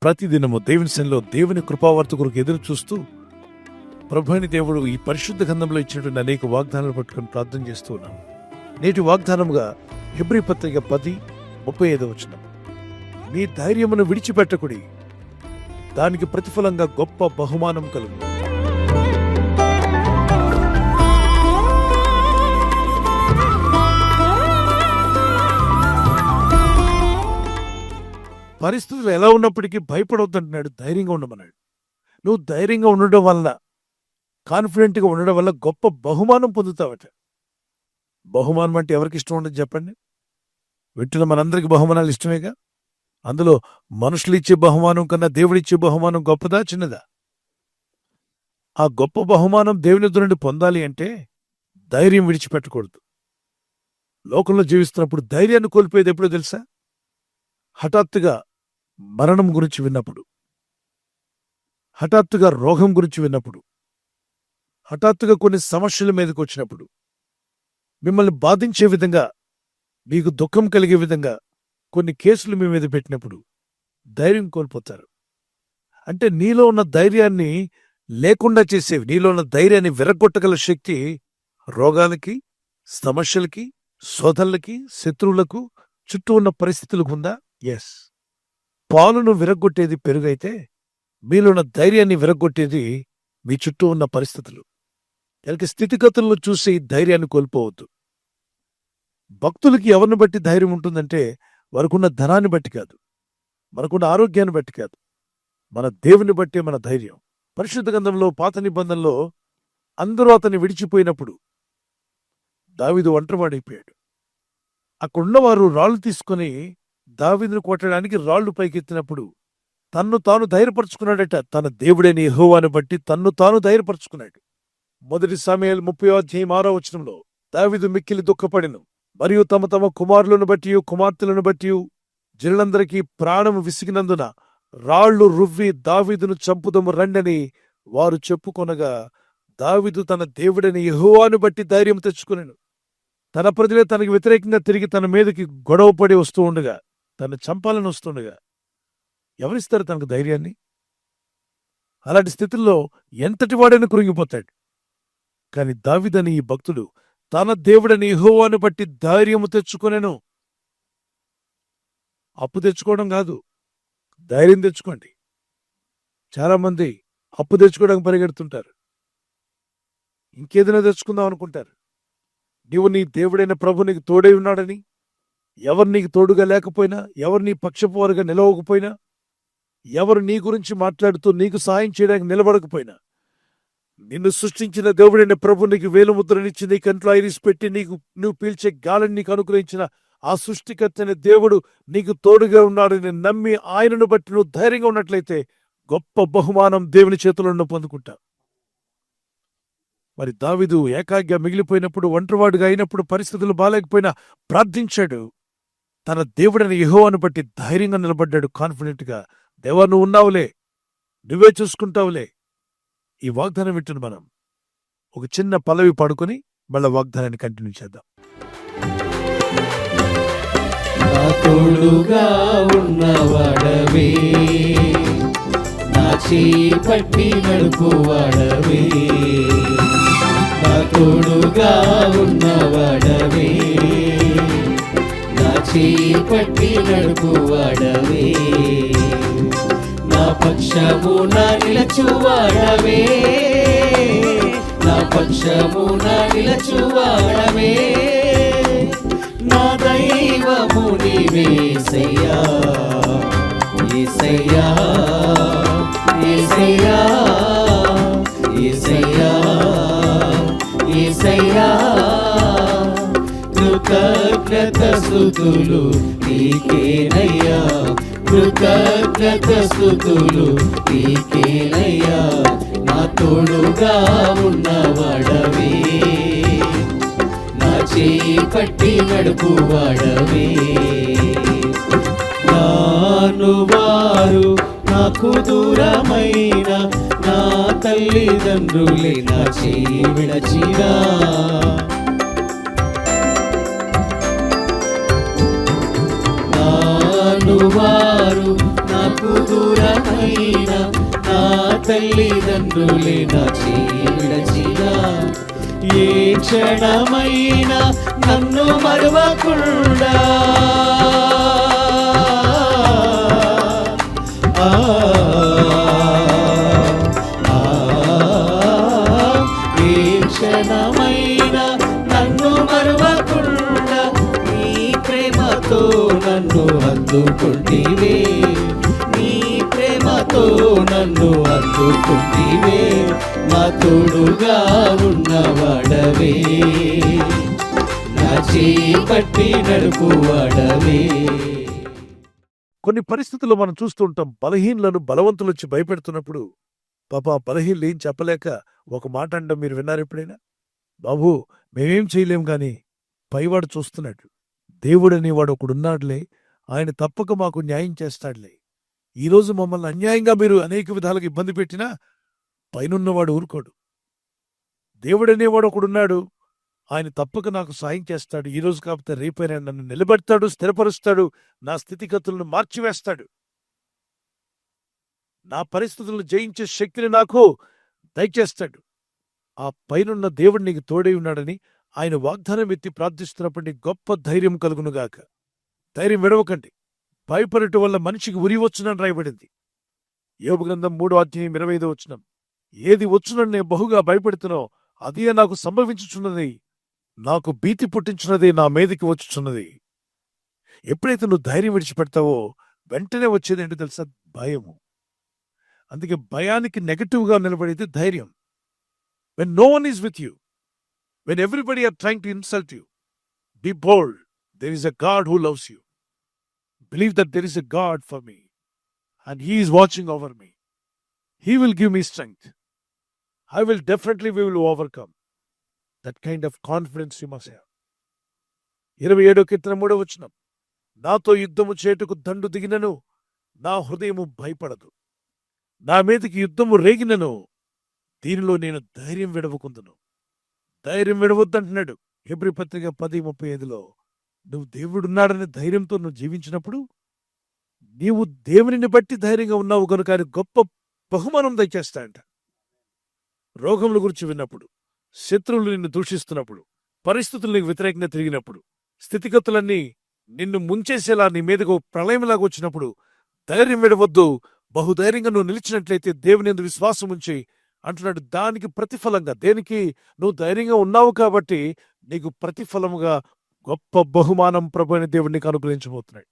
ప్రతిదినము దేవుని సన్నిధిలో దేవుని కృపావార్త కొరకు ఎదురు చూస్తూ ప్రభువైన దేవుడు ఈ పరిశుద్ధ గ్రంథంలో ఇచ్చినటువంటి అనేక వాగ్దానాలు పట్టుకొని ప్రార్థన చేస్తూ ఉన్నాం. నేటి వాగ్దానముగా హెబ్రీ పత్రిక 10:35 మీ ధైర్యమును విడిచిపెట్టకుడి, దానికి ప్రతిఫలంగా గొప్ప బహుమానం కలుగు. పరిస్థితులు ఎలా ఉన్నప్పటికీ భయపడవద్దంటున్నాడు, ధైర్యంగా ఉండమన్నాడు. నువ్వు ధైర్యంగా ఉండడం వల్ల, కాన్ఫిడెంట్గా ఉండడం వల్ల గొప్ప బహుమానం పొందుతావట. బహుమానం అంటే ఎవరికి ఇష్టం ఉండదు చెప్పండి? వింటున్న మనందరికి బహుమానాలు ఇష్టమేగా. అందులో మనుషులు ఇచ్చే బహుమానం కన్నా దేవుడిచ్చే బహుమానం గొప్పదా చిన్నదా? ఆ గొప్ప బహుమానం దేవుని ఎదురు నుండి పొందాలి అంటే ధైర్యం విడిచిపెట్టకూడదు. లోకంలో జీవిస్తున్నప్పుడు ధైర్యాన్ని కోల్పోయేది ఎప్పుడో తెలుసా? హఠాత్తుగా మరణం గురించి విన్నప్పుడు, హఠాత్తుగా రోగం గురించి విన్నప్పుడు, హఠాత్తుగా కొన్ని సమస్యల మీదకి వచ్చినప్పుడు, మిమ్మల్ని బాధించే విధంగా, మీకు దుఃఖం కలిగే విధంగా కొన్ని కేసులు మీ మీద పెట్టినప్పుడు ధైర్యం కోల్పోతారు. అంటే నీలో ఉన్న ధైర్యాన్ని లేకుండా చేసేవి, నీలో ఉన్న ధైర్యాన్ని విరగొట్టగల శక్తి రోగాలకి, సమస్యలకి, శోధనలకి, శత్రువులకు, చుట్టూ ఉన్న పరిస్థితులకు ఉందా? ఎస్. పాలును విరగొట్టేది పెరుగైతే మీలో ఉన్న ధైర్యాన్ని విరగొట్టేది మీ చుట్టూ ఉన్న పరిస్థితులు. కనుక స్థితిగతులను చూసి ధైర్యాన్ని కోల్పోవద్దు. భక్తులకి ఎవరిని బట్టి ధైర్యం ఉంటుందంటే వారికున్న ధనాన్ని బట్టి కాదు, మనకున్న ఆరోగ్యాన్ని బట్టి కాదు, మన దేవుని బట్టే మన ధైర్యం. పరిశుద్ధ గ్రంథంలో పాత నిబంధనలో అందరూ అతన్ని విడిచిపోయినప్పుడు దావీదు ఒంటరివాడైపోయాడు. అక్కడున్నవారు రాళ్లు తీసుకుని దావీదును కొట్టడానికి రాళ్లు పైకెత్తినప్పుడు తన్ను తాను ధైర్యపరుచుకున్నాడట. తన దేవుడైన యెహోవాను బట్టి తన్ను తాను ధైర్యపరుచుకున్నాడు. 1 సమూయేలు 30:6 దావీదు మిక్కిలి దుఃఖపడెను, మరియు తమ తమ కుమారులను బట్టి కుమార్తెలను బట్టి జనులందరికీ ప్రాణము విసిగినందున రాళ్లు రువ్వి దావీదును చంపుదము రండని వారు చెప్పుకొనగా దావీదు తన దేవుడైన యెహోవాను బట్టి ధైర్యం తెచ్చుకొనెను. తన ప్రజలే తనకు వ్యతిరేకంగా తిరిగి తన మీదకి గొడవపడి వస్తూ ఉండగా, తను చంపాలని వస్తుండగా ఎవరిస్తారు తనకు ధైర్యాన్ని? అలాంటి స్థితిలో ఎంతటి వాడైనా కృంగిపోతాడు. కాని దావీదని ఈ భక్తుడు తన దేవుడని యెహోవాను బట్టి ధైర్యము తెచ్చుకొనెను. అప్పు తెచ్చుకోవడం కాదు, ధైర్యం తెచ్చుకోండి. చాలా మంది అప్పు తెచ్చుకోవడానికి పరిగెడుతుంటారు, ఇంకేదైనా తెచ్చుకుందాం అనుకుంటారు. నీవు నీ దేవుడైన ప్రభు నీకు తోడై ఉన్నాడని, ఎవరు నీకు తోడుగా లేకపోయినా, ఎవరు నీ పక్షపువారుగా నిలవకపోయినా, ఎవరు నీ గురించి మాట్లాడుతూ నీకు సాయం చేయడానికి నిలబడకపోయినా, నిన్ను సృష్టించిన దేవుడైన ప్రభు నీకు వేలుముద్రనిచ్చి నీ కంట్లో ఐరిస్ పెట్టి నువ్వు పీల్చే గాలిని నీకు అనుగ్రహించిన ఆ సృష్టికర్త అనే దేవుడు నీకు తోడుగా ఉన్నాడని నమ్మి ఆయనను బట్టి నువ్వు ధైర్యంగా ఉన్నట్లయితే గొప్ప బహుమానం దేవుని చేతులను పొందుకుంటా. మరి దావీదు ఏకాగ్గా మిగిలిపోయినప్పుడు, ఒంటరివాడుగా అయినప్పుడు, పరిస్థితులు బాలేకపోయినా ప్రార్థించాడు. తన దేవుడైన యెహోవాను బట్టి ధైర్యంగా నిలబడ్డాడు. కాన్ఫిడెంట్గా, దేవా నువ్వు ఉన్నావులే, నువ్వే చూసుకుంటావులే. ఈ వాగ్దానం వింటున్న మనం ఒక చిన్న పల్లవి పాడుకొని మళ్ళా వాగ్దానాన్ని కంటిన్యూ చేద్దాం. నా తోడుగా ఉన్నవాడవే, నా చేయి పట్టి నడుపువాడవే, నా తోడుగా ఉన్నవాడవే, నా చేయి పట్టి నడుపువాడవే, నా పక్షమున నిలచువాడవే, నా పక్షమున నిలచువాడవే, నా దైవము నీవేసయ్యా, యేసయ్యా, యేసయ్యా, యేసయ్యా, యేసయ్యా, కృతజ్ఞత స్తుతులు నీకేనయ్యా, కృతజ్ఞత స్తుతులు నీకేనయ్యా, నా తోడుగా ఉన్నవాడవే, నా చేయి పట్టి నడుపువాడవే, నాను వారు నాకు దూరమైన నా తల్లిదండ్రులే నా చేయి విడచినా, నాను వారు నాకు దూరమైన నా తల్లిదండ్రులే నా చేయి విడచినా, ఏ క్షణమైనా నన్ను మరువకుండా ఏ క్షణమైనా నన్ను మరువకుండా నీ ప్రేమతో నన్ను అందుకుంటివే, నీ ప్రేమతో నన్ను అందుకుంటివే, నా తోడుగా ఉన్నవాడవే, నా చేయి పట్టి నడుపువాడవే. కొన్ని పరిస్థితుల్లో మనం చూస్తూ ఉంటాం, బలహీనులను బలవంతులు వచ్చి భయపెడుతున్నప్పుడు పాప ఆ బలహీనులు ఏం చెప్పలేక ఒక మాట అనడం మీరు విన్నారు ఎప్పుడైనా? బాబు మేమేం చేయలేం గాని పైవాడు చూస్తున్నాడు, దేవుడు అనేవాడు ఒకడున్నాడులే, ఆయన తప్పక మాకు న్యాయం చేస్తాడులే. ఈరోజు మమ్మల్ని అన్యాయంగా మీరు అనేక విధాలుగా ఇబ్బంది పెట్టినా పైనున్నవాడు ఊరుకోడు. దేవుడు అనేవాడు ఒకడున్నాడు, ఆయన తప్పక నాకు సాయం చేస్తాడు, ఈ రోజు కాకపోతే రేపైనా నన్ను నిలబెడతాడు, స్థిరపరుస్తాడు, నా స్థితిగతులను మార్చివేస్తాడు, నా పరిస్థితులను జయించే శక్తిని నాకు దయచేస్తాడు. ఆ పైనున్న దేవుడు నీకు తోడై ఉన్నాడని ఆయన వాగ్దానం ఎత్తి ప్రార్థిస్తున్నప్పుడు నీకు గొప్ప ధైర్యం కలుగునుగాక. ధైర్యం విడవకండి. భయపడటం వల్ల మనిషికి ఉరి వచ్చునని రాయబడింది. యోబు గ్రంథం 3:25 ఏది వచ్చునని నేను బహుగా భయపెడుతున్నావు అదే నాకు సంభవించుచున్నది, నాకు భీతి పుట్టించున్నది నా మీదకి వచ్చుచున్నది. ఎప్పుడైతే నువ్వు ధైర్యం విడిచిపెడతావో వెంటనే వచ్చేది ఏంటో తెలుసా? భయము. అందుకే భయానికి నెగటివ్గా నిలబడేది ధైర్యం. When no one is with you, when everybody are trying to insult you, be bold. There is a God who loves you. Believe that there is a God for me and He is watching over me. He will give me strength. I will definitely we will overcome. That kind of confidence you must have. 27 కీర్తన 3 నాతో యుద్ధము చేటుకు దండు దిగినను నా హృదయము భయపడదు, నా మీదకి యుద్ధము రేగినను దీనిలో నేను ధైర్యం విడవకుందును. ధైర్యం విడవద్దంటున్నాడు హెబ్రీ పత్రిక 10:35. నువ్వు దేవుడున్నాడనే ధైర్యంతో నువ్వు జీవించినప్పుడు నీవు దేవునిని బట్టి ధైర్యంగా ఉన్నావు కనుక ఆయన గొప్ప బహుమానం దయచేస్తాయంట. రోగముల గురించి విన్నప్పుడు, శత్రువులు నిన్ను దూషిస్తున్నప్పుడు, పరిస్థితులు నీకు వ్యతిరేకంగా తిరిగినప్పుడు, స్థితిగతులన్నీ నిన్ను ముంచేసేలా నీ మీదకు ప్రళయంలాగా వచ్చినప్పుడు ధైర్యం విడవద్దు. బహుధైర్యంగా నువ్వు నిలిచినట్లయితే దేవుని యందు విశ్వాసం ఉంచి అంటున్నాడు, దానికి ప్రతిఫలంగా, దేనికి నువ్వు ధైర్యంగా ఉన్నావు కాబట్టి నీకు ప్రతిఫలముగా గొప్ప బహుమానం ప్రభు అయిన దేవుడు నీకు అనుగ్రహించబోతున్నాడు.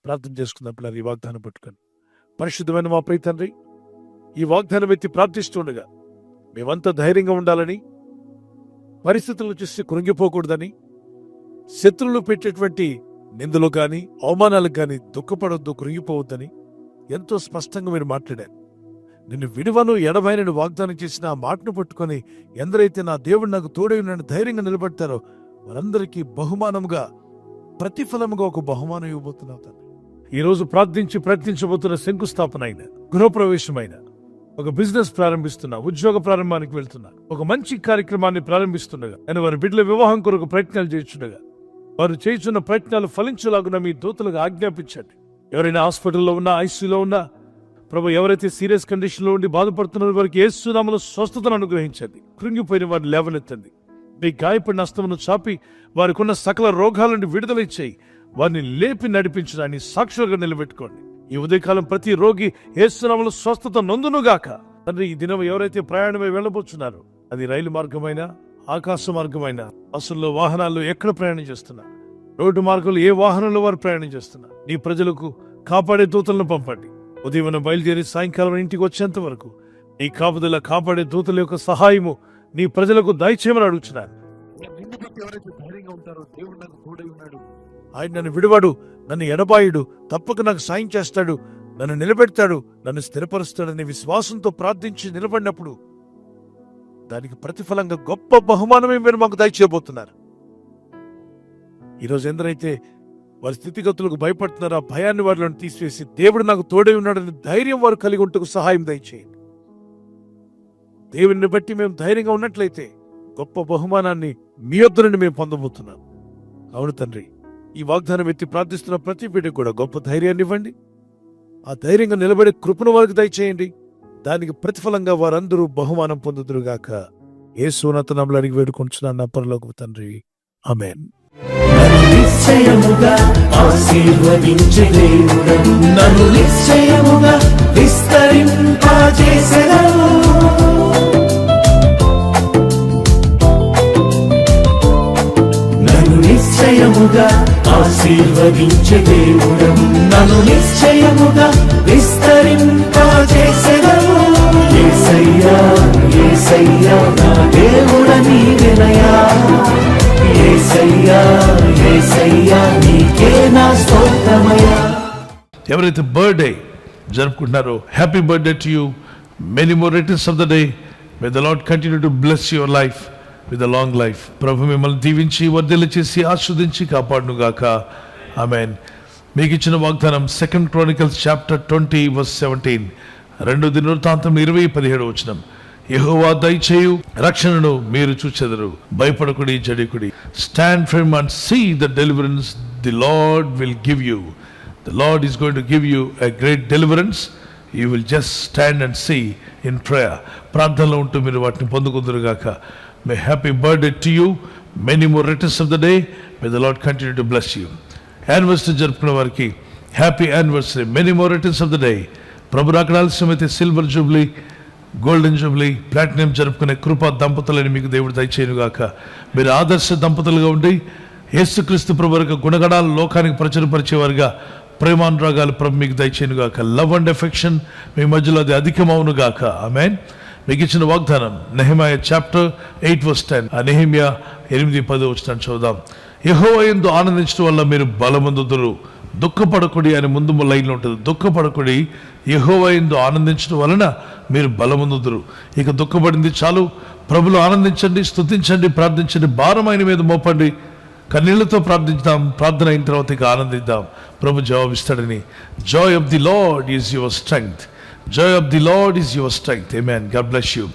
ప్రార్థన చేసుకుందాం పిల్లలు. ఈ వాగ్దానం పట్టుకొని, పరిశుద్ధమైన మా ప్రియ తండ్రి, ఈ వాగ్దానం ఎత్తి ప్రార్థిస్తుండగా మేమంతా ధైర్యంగా ఉండాలని, పరిస్థితులను చూసి కృంగిపోకూడదని, శత్రువులు పెట్టేటువంటి నిందలు గాని అవమానాలకు గాని దుఃఖపడొద్దు, కృంగిపోవద్దని ఎంతో స్పష్టంగా మీరు మాట్లాడారు. నిన్ను విడువను ఎడబాయనని వాగ్దానం చేసిన ఆ మాటను పట్టుకొని ఎందరైతే నా దేవుడు నాకు తోడై ఉన్నాడని ధైర్యంగా నిలబడతారో వారందరికీ బహుమానముగా, ప్రతిఫలముగా ఒక బహుమానం ఇవ్వబోతున్నావు తండ్రి. ఈరోజు ప్రయత్నించబోతున్న శంకుస్థాపన అయిన, గృహప్రవేశమైన, ఒక బిజినెస్ ప్రారంభిస్తున్నా, ఉద్యోగ ప్రారంభానికి వెళ్తున్నా, ఒక మంచి కార్యక్రమాన్ని ప్రారంభిస్తుండగా, నేను వారి బిడ్డల వివాహం కొరకు ప్రయత్నాలు చేస్తుండగా వారు చేస్తున్న ప్రయత్నాలు ఫలించేలాగున మీ దూతలుగా ఆజ్ఞాపించండి. ఎవరైనా హాస్పిటల్లో ఉన్నా, ఐసీయూలో ఉన్నా ప్రభు, ఎవరైతే సీరియస్ కండిషన్లో ఉండి బాధపడుతున్నారో వారికి యేసు నామములో స్వస్థతను అనుగ్రహించండి. కృంగిపోయిన వారిని లేవనెత్తండి. మీ గాయపడిన హస్తమును చాపి వారికి ఉన్న సకల రోగాల నుండి విడుదల ఇచ్చేయి. వారిని లేపి నడిపించడాన్ని సాక్షులుగా నిలబెట్టుకోండి. ఈ ఉదయకాలం ప్రతి రోగి యేసు నామములో స్వస్థత నొందునుగాక. తండ్రి, ఈ దినం ఎవరైతే ప్రయాణమై వెళ్ళబోతున్నారో, అది రైలు మార్గమైనా, ఆకాశ మార్గమైనా, బస్సుల్లో, వాహనాల్లో ఎక్కడ ప్రయాణం చేస్తున్నా, రోడ్డు మార్గంలో ఏ వాహనంలో వారు ప్రయాణం చేస్తున్నా, నీ ప్రజలకు కాపాడే దూతలను పంపండి. ఉదయం బయలుదేరి సాయంకాలం ఇంటికి వచ్చేంత వరకు నీ కాపుదల, కాపాడే దూతల యొక్క సహాయము నీ ప్రజలకు దయచేయమని అడుగుతున్నాను. ఎవరైతే ధైర్యంగా ఉంటారో, దేవుడు నాకు తోడై ఉన్నాడు, ఆయన నన్ను విడువాడు, నన్ను ఎడబాయుడు, తప్పక నాకు సాయం చేస్తాడు, నన్ను నిలబెడతాడు, నన్ను స్థిరపరుస్తాడనే విశ్వాసంతో ప్రార్థించి నిలబడినప్పుడు దానికి ప్రతిఫలంగా గొప్ప బహుమానమే మీరు మాకు దయచేయబోతున్నారు. ఈరోజు ఎందరైతే వారి స్థితిగతులకు భయపడుతున్నారు, ఆ భయాన్ని వారిలో తీసివేసి దేవుడు నాకు తోడై ఉన్నాడని ధైర్యం వారు కలిగి ఉంటూ సహాయం దయచేయండి. దేవుని బట్టి మేము ధైర్యంగా ఉన్నట్లయితే గొప్ప బహుమానాన్ని మీ వద్ద నుండి మేము పొందబోతున్నాం. అవును తండ్రి, ఈ వాగ్దానం ఎత్తి ప్రార్థిస్తున్న ప్రతి బిడ్డకు కూడా గొప్ప ధైర్యాన్ని ఇవ్వండి. ఆ ధైర్యంగా నిలబడే కృపను వారికి దయచేయండి. దానికి ప్రతిఫలంగా వారందరూ బహుమానం పొందుదురుగాక. యేసునాథ నామములో అడిగి వేడుకొంచున్నాను నా పరలోకపు తండ్రి. ఆమేన్. నన్ను నిశ్చయముగా ఆశీర్వదించే దేవుడవు, నన్ను నిశ్చయముగా విస్తరింపజేసెదవు. నన్ను నిశ్చయముగా ఆశీర్వదించే దేవుడవు, నన్ను నిశ్చయముగా విస్తరింపజేసెదవు. యేసయ్యా యేసయ్యా నా దేవుడ నీవెనయ్యా, యేసయ్యా యేసయ్యా నీకే నా స్తోత్రమయ్యా. ఎవరైతే బర్త్డే జరుపుకుంటున్నారో happy birthday to you. Many more returns of the day. May the lord continue to bless your life with a long life. ప్రభు మిమ్మల్ని దీవించి వర్ధిల్ల చేసి ఆస్వాదించి కాపాడును గాక. ఆమేన్. మీకు ఇచ్చిన వాగ్దానం 2 Chronicles chapter 20 verse 17. 2 దినవృత్తాంతం 20:17. యెహోవా దయచేయు రక్షణను మీరు చూచెదరు, భయపడకుడి జడికుడి. Stand firm and see the deliverance the lord will give you. The Lord is going to give you a great deliverance. You will just stand and see in prayer. ప్రార్థనలో ఉంటూ మీరు వాటిని పొందుకుందురుగాక. May happy birthday to you. Many more returns of the day. May the Lord continue to bless you. Anniversary జరుపుకున్న వారికి happy anniversary. Many more returns of the day. ప్రభు రాకడ ఆలస్యమైతే silver jubilee, golden jubilee, platinum జరుపుకునే కృపా దంపతులని మీకు దేవుడు దయచేయునుగాక. మీరు ఆదర్శ దంపతులుగా ఉండి యేసుక్రీస్తు ప్రభు యొక్క గుణగణాలు లోకానికి ప్రచురపరిచేవారుగా ప్రేమానురాగాలు ప్రభు మీకు దయచేయునుగాక. లవ్ అండ్ ఎఫెక్షన్ మీ మధ్యలో అది అధికమవునుగాక. ఆమేన్. మీకు ఇచ్చిన వాగ్దానం నెహెమయా చాప్టర్ 8 verse 10. ఆ నెహెమ్యా 8:10 చదువుదాం. యెహోవా యందు ఆనందించడం వల్ల మీరు బలమొందుదురు, దుఃఖపడకుడి అని ముందు లైన్లో ఉంటుంది. దుఃఖపడకుడి, యెహోవా యందు ఆనందించడం వలన మీరు బలమొందుదురు. ఇక దుఃఖపడింది చాలు, ప్రభులో ఆనందించండి, స్తుతించండి, ప్రార్థించండి, భారం ఆయన మీద మోపండి. కన్నీళ్లతో ప్రార్థించుదాం, ప్రార్థన అయిన తర్వాత ఇక ఆనందిద్దాం. ప్రభు జవాబిస్తాడని. Joy of the lord is your strength. Joy of the lord is your strength. Amen. God bless you.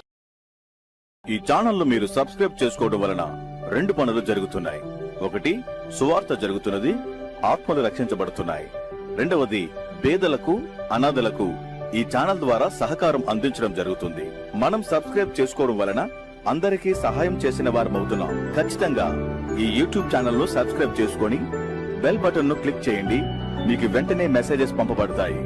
ఈ ఛానల్ మీరు సబ్స్క్రైబ్ చేసుకోవడం వలన 2 పనులు జరుగుతున్నాయి. ఒకటి, సువార్త జరుగుతున్నది, ఆత్మలు రక్షించబడుతున్నాయి. రెండవది, పేదలకు అనాథలకు ఈ ఛానల్ ద్వారా సహకారం అందించడం జరుగుతుంది. మనం సబ్స్క్రైబ్ చేసుకోవడం వలన అందరికీ సహాయం చేసిన వారమవుతున్నాం. ఖచ్చితంగా ఈ యూట్యూబ్ ఛానల్ ను సబ్స్క్రైబ్ చేసుకొని బెల్ బటన్ ను క్లిక్ చేయండి. మీకు వెంటనే మెసేజెస్ పంపబడతాయి.